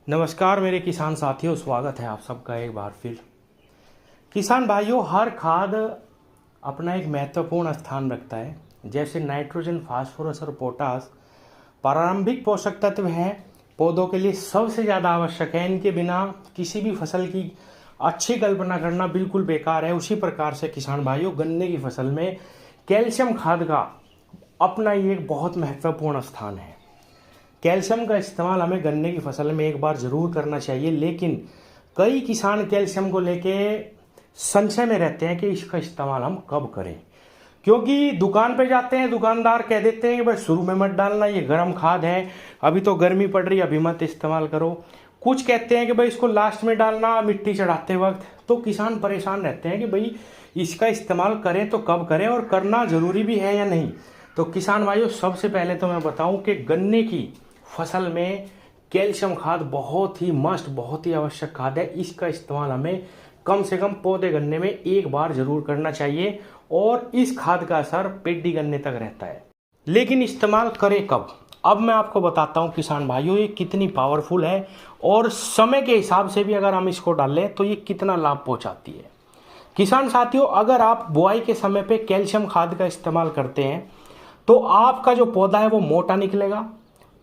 नमस्कार मेरे किसान साथियों, स्वागत है आप सबका एक बार फिर। किसान भाइयों, हर खाद अपना एक महत्वपूर्ण स्थान रखता है। जैसे नाइट्रोजन, फास्फोरस और पोटास प्रारंभिक पोषक तत्व हैं, पौधों के लिए सबसे ज़्यादा आवश्यक है। इनके बिना किसी भी फसल की अच्छी कल्पना करना बिल्कुल बेकार है। उसी प्रकार से किसान भाइयों, गन्ने की फसल में कैल्शियम खाद का अपना ही एक बहुत महत्वपूर्ण स्थान है। कैल्शियम का इस्तेमाल हमें गन्ने की फसल में एक बार ज़रूर करना चाहिए, लेकिन कई किसान कैल्शियम को लेके संशय में रहते हैं कि इसका इस्तेमाल हम कब करें। क्योंकि दुकान पे जाते हैं, दुकानदार कह देते हैं कि भाई शुरू में मत डालना, ये गर्म खाद है, अभी तो गर्मी पड़ रही है, अभी मत इस्तेमाल करो। कुछ कहते हैं कि भाई इसको लास्ट में डालना, मिट्टी चढ़ाते वक्त। तो किसान परेशान रहते हैं कि भाई इसका इस्तेमाल करें तो कब करें और करना ज़रूरी भी है या नहीं। तो किसान भाइयों, सबसे पहले तो मैं बताऊं कि गन्ने की फसल में कैल्शियम खाद बहुत ही मस्ट, बहुत ही आवश्यक खाद है। इसका इस्तेमाल हमें कम से कम पौधे गन्ने में एक बार जरूर करना चाहिए और इस खाद का असर पेडी गन्ने तक रहता है। लेकिन इस्तेमाल करें कब? अब मैं आपको बताता हूं किसान भाइयों, ये कितनी पावरफुल है और समय के हिसाब से भी अगर हम इसको डालें तो ये कितना लाभ पहुंचाती है। किसान साथियों, अगर आप बुआई के समय पे कैल्शियम खाद का इस्तेमाल करते हैं तो आपका जो पौधा है वो मोटा निकलेगा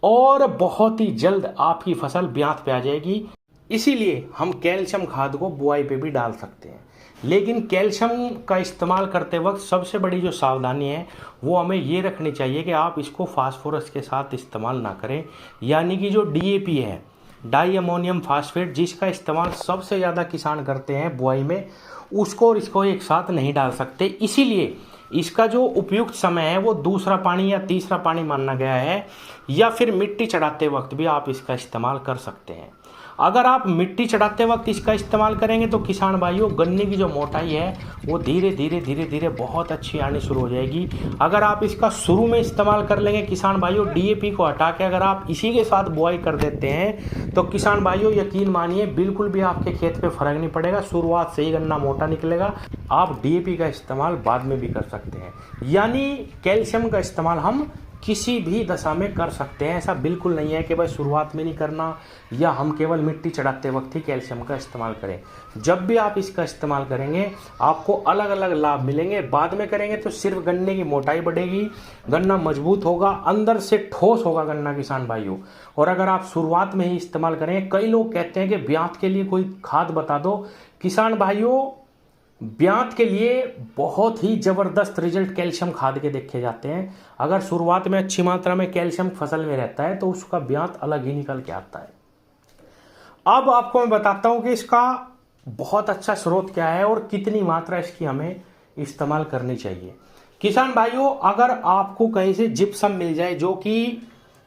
और बहुत ही जल्द आपकी फसल ब्यात पे आ जाएगी। इसीलिए हम कैल्शियम खाद को बुआई पे भी डाल सकते हैं। लेकिन कैल्शियम का इस्तेमाल करते वक्त सबसे बड़ी जो सावधानी है वो हमें ये रखनी चाहिए कि आप इसको फास्फोरस के साथ इस्तेमाल ना करें। यानी कि जो डीएपी है, डाई अमोनियम फास्फेट, जिसका इस्तेमाल सबसे ज़्यादा किसान करते हैं बुआई में, उसको और इसको एक साथ नहीं डाल सकते। इसीलिए इसका जो उपयुक्त समय है वो दूसरा पानी या तीसरा पानी माना गया है, या फिर मिट्टी चढ़ाते वक्त भी आप इसका इस्तेमाल कर सकते हैं। अगर आप मिट्टी चढ़ाते वक्त इसका इस्तेमाल करेंगे तो किसान भाइयों, गन्ने की जो मोटाई है वो धीरे धीरे धीरे धीरे बहुत अच्छी आनी शुरू हो जाएगी। अगर आप इसका शुरू में इस्तेमाल कर लेंगे किसान भाइयों, डीएपी को हटा के अगर आप इसी के साथ बुआई कर देते हैं तो किसान भाइयों यकीन मानिए बिल्कुल भी आपके खेत पे फर्क नहीं पड़ेगा। शुरुआत से ही गन्ना मोटा निकलेगा। आप डीएपी का इस्तेमाल बाद में भी कर सकते हैं। यानी कैल्शियम का इस्तेमाल हम किसी भी दशा में कर सकते हैं। ऐसा बिल्कुल नहीं है कि भाई शुरुआत में नहीं करना या हम केवल मिट्टी चढ़ाते वक्त ही कैल्शियम का इस्तेमाल करें। जब भी आप इसका इस्तेमाल करेंगे आपको अलग अलग लाभ मिलेंगे। बाद में करेंगे तो सिर्फ गन्ने की मोटाई बढ़ेगी, गन्ना मजबूत होगा, अंदर से ठोस होगा गन्ना किसान भाइयों। और अगर आप शुरुआत में ही इस्तेमाल करें, कई लोग कहते हैं कि ब्यात के लिए कोई खाद बता दो। किसान भाइयों, ब्यात के लिए बहुत ही ज़बरदस्त रिजल्ट कैल्शियम खाद के देखे जाते हैं। अगर शुरुआत में अच्छी मात्रा में कैल्शियम फसल में रहता है तो उसका ब्यात अलग ही निकल के आता है। अब आपको मैं बताता हूं कि इसका बहुत अच्छा स्रोत क्या है और कितनी मात्रा इसकी हमें इस्तेमाल करनी चाहिए। किसान भाइयों, अगर आपको कहीं से जिप्सम मिल जाए, जो कि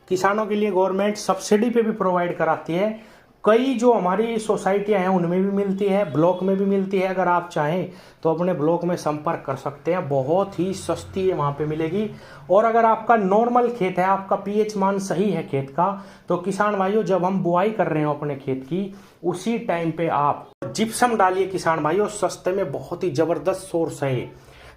किसानों के लिए गवर्नमेंट सब्सिडी पे भी प्रोवाइड कराती है, कई जो हमारी सोसाइटियां हैं उनमें भी मिलती है, ब्लॉक में भी मिलती है। अगर आप चाहें तो अपने ब्लॉक में संपर्क कर सकते हैं, बहुत ही सस्ती है वहाँ पे मिलेगी। और अगर आपका नॉर्मल खेत है, आपका पीएच मान सही है खेत का, तो किसान भाइयों जब हम बुआई कर रहे हो अपने खेत की, उसी टाइम पे आप जिप्सम डालिए किसान भाइयों। सस्ते में बहुत ही ज़बरदस्त सोर्स है।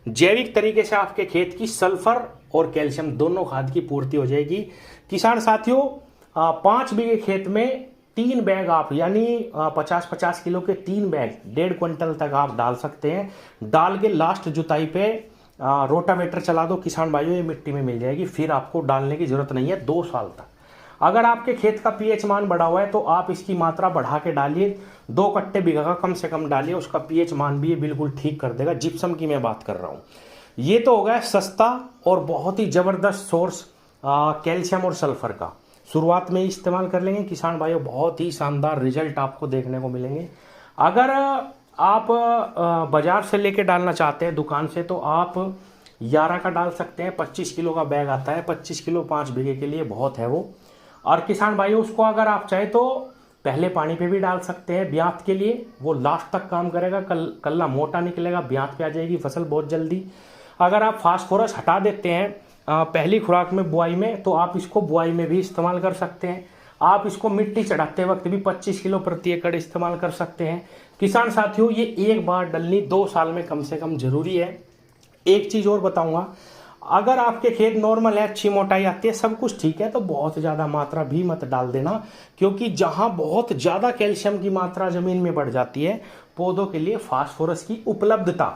जैविक तरीके से आपके खेत की सल्फर और कैल्शियम दोनों खाद की पूर्ति हो जाएगी। किसान साथियों, 5 बीघे खेत में 3 बैग आप, यानी 50-50 किलो के 3 बैग 1.5 क्विंटल तक आप डाल सकते हैं। डाल के लास्ट जुताई पे रोटावेटर चला दो किसान भाइयों, ये मिट्टी में मिल जाएगी। फिर आपको डालने की जरूरत नहीं है 2 साल तक। अगर आपके खेत का पीएच मान बढ़ा हुआ है तो आप इसकी मात्रा बढ़ा के डालिए। 2 कट्टे बीघा का कम से कम डालिए, उसका पीएच मान भी ये बिल्कुल ठीक कर देगा। जिप्सम की मैं बात कर रहा हूँ। ये तो हो गया सस्ता और बहुत ही ज़बरदस्त सोर्स कैल्शियम और सल्फर का। शुरुआत में इस्तेमाल कर लेंगे किसान भाइयों, बहुत ही शानदार रिजल्ट आपको देखने को मिलेंगे। अगर आप बाजार से लेके डालना चाहते हैं दुकान से, तो आप 11 का डाल सकते हैं। 25 किलो का बैग आता है, 25 किलो 5 बीघे के लिए बहुत है वो। और किसान भाइयों, उसको अगर आप चाहे तो पहले पानी पे भी डाल सकते हैं ब्यात के लिए, वो लास्ट तक काम करेगा। कल्ला मोटा निकलेगा, ब्यात पे आ जाएगी फसल बहुत जल्दी। अगर आप फास्फोरस हटा देते हैं पहली खुराक में बुआई में, तो आप इसको बुआई में भी इस्तेमाल कर सकते हैं। आप इसको मिट्टी चढ़ाते वक्त भी 25 किलो प्रति एकड़ इस्तेमाल कर सकते हैं। किसान साथियों, ये एक बार डलनी 2 साल में कम से कम जरूरी है। एक चीज़ और बताऊंगा, अगर आपके खेत नॉर्मल है, अच्छी मोटाई आती है, सब कुछ ठीक है, तो बहुत ज़्यादा मात्रा भी मत डाल देना, क्योंकि जहाँ बहुत ज़्यादा कैल्शियम की मात्रा ज़मीन में बढ़ जाती है, पौधों के लिए फास्फोरस की उपलब्धता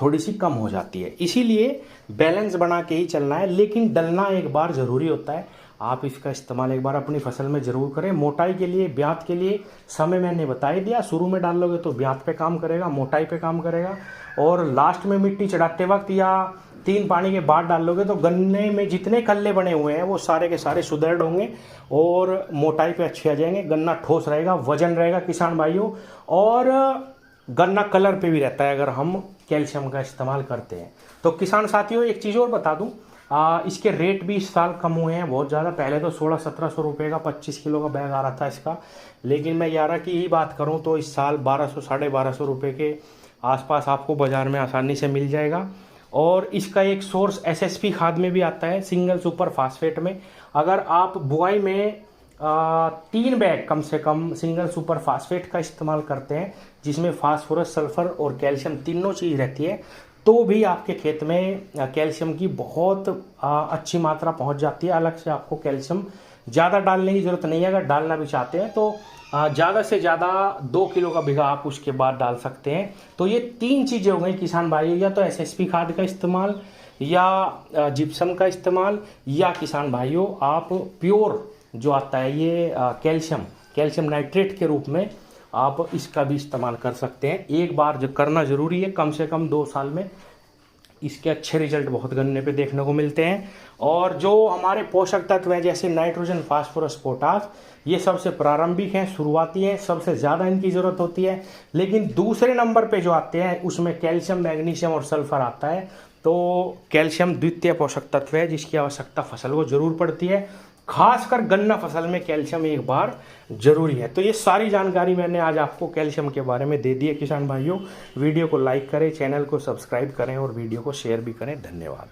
थोड़ी सी कम हो जाती है। इसीलिए बैलेंस बना के ही चलना है, लेकिन डलना एक बार ज़रूरी होता है। आप इसका इस्तेमाल एक बार अपनी फसल में ज़रूर करें। मोटाई के लिए, ब्यात के लिए समय मैंने बता ही दिया। शुरू में डाल लोगे तो ब्यात पे काम करेगा, मोटाई पे काम करेगा, और लास्ट में मिट्टी चढ़ाते वक्त या 3 पानी के बाद डाल लोगे तो गन्ने में जितने कल्ले बने हुए हैं वो सारे के सारे सुदृढ़ होंगे और मोटाई पे अच्छे आ जाएंगे। गन्ना ठोस रहेगा, वजन रहेगा किसान भाइयों, और गन्ना कलर पे भी रहता है अगर हम कैल्शियम का इस्तेमाल करते हैं। तो किसान साथियों, एक चीज़ और बता दूं, इसके रेट भी इस साल कम हुए हैं बहुत ज़्यादा। पहले तो 1600-1700 रुपये का 25 किलो का बैग आ रहा था इसका, लेकिन मैं 11 की ही बात करूं तो इस साल 1200-1250 रुपये के आसपास आपको बाज़ार में आसानी से मिल जाएगा। और इसका एक सोर्स एसएसपी खाद में भी आता है, सिंगल सुपर फास्फेट में। अगर आप बुआई में 3 बैग कम से कम सिंगल सुपर फास्फेट का इस्तेमाल करते हैं, जिसमें फास्फोरस, सल्फर और कैल्शियम तीनों चीज़ रहती है, तो भी आपके खेत में कैल्शियम की बहुत अच्छी मात्रा पहुंच जाती है। अलग से आपको कैल्शियम ज़्यादा डालने की ज़रूरत नहीं है। अगर डालना भी चाहते हैं तो ज़्यादा से ज़्यादा 2 किलो का बीघा आप उसके बाद डाल सकते हैं। तो ये 3 चीज़ें हो गई किसान भाइयों, या तो एसएसपी खाद का इस्तेमाल, या जिप्सम का इस्तेमाल, या किसान भाइयों आप प्योर जो आता है ये कैल्शियम नाइट्रेट के रूप में आप इसका भी इस्तेमाल कर सकते हैं। एक बार जो करना ज़रूरी है, कम से कम 2 साल में इसके अच्छे रिजल्ट बहुत गन्ने पे देखने को मिलते हैं। और जो हमारे पोषक तत्व हैं जैसे नाइट्रोजन, फास्फोरस, पोटास, ये सबसे प्रारंभिक हैं, शुरुआती हैं, सबसे ज़्यादा इनकी ज़रूरत होती है। लेकिन दूसरे नंबर पे जो आते हैं उसमें कैल्शियम, मैग्नीशियम और सल्फर आता है। तो कैल्शियम द्वितीय पोषक तत्व है जिसकी आवश्यकता फसल को जरूर पड़ती है, खासकर गन्ना फसल में कैल्शियम एक बार जरूरी है। तो ये सारी जानकारी मैंने आज आपको कैल्शियम के बारे में दे दी है किसान भाइयों। वीडियो को लाइक करें, चैनल को सब्सक्राइब करें और वीडियो को शेयर भी करें। धन्यवाद।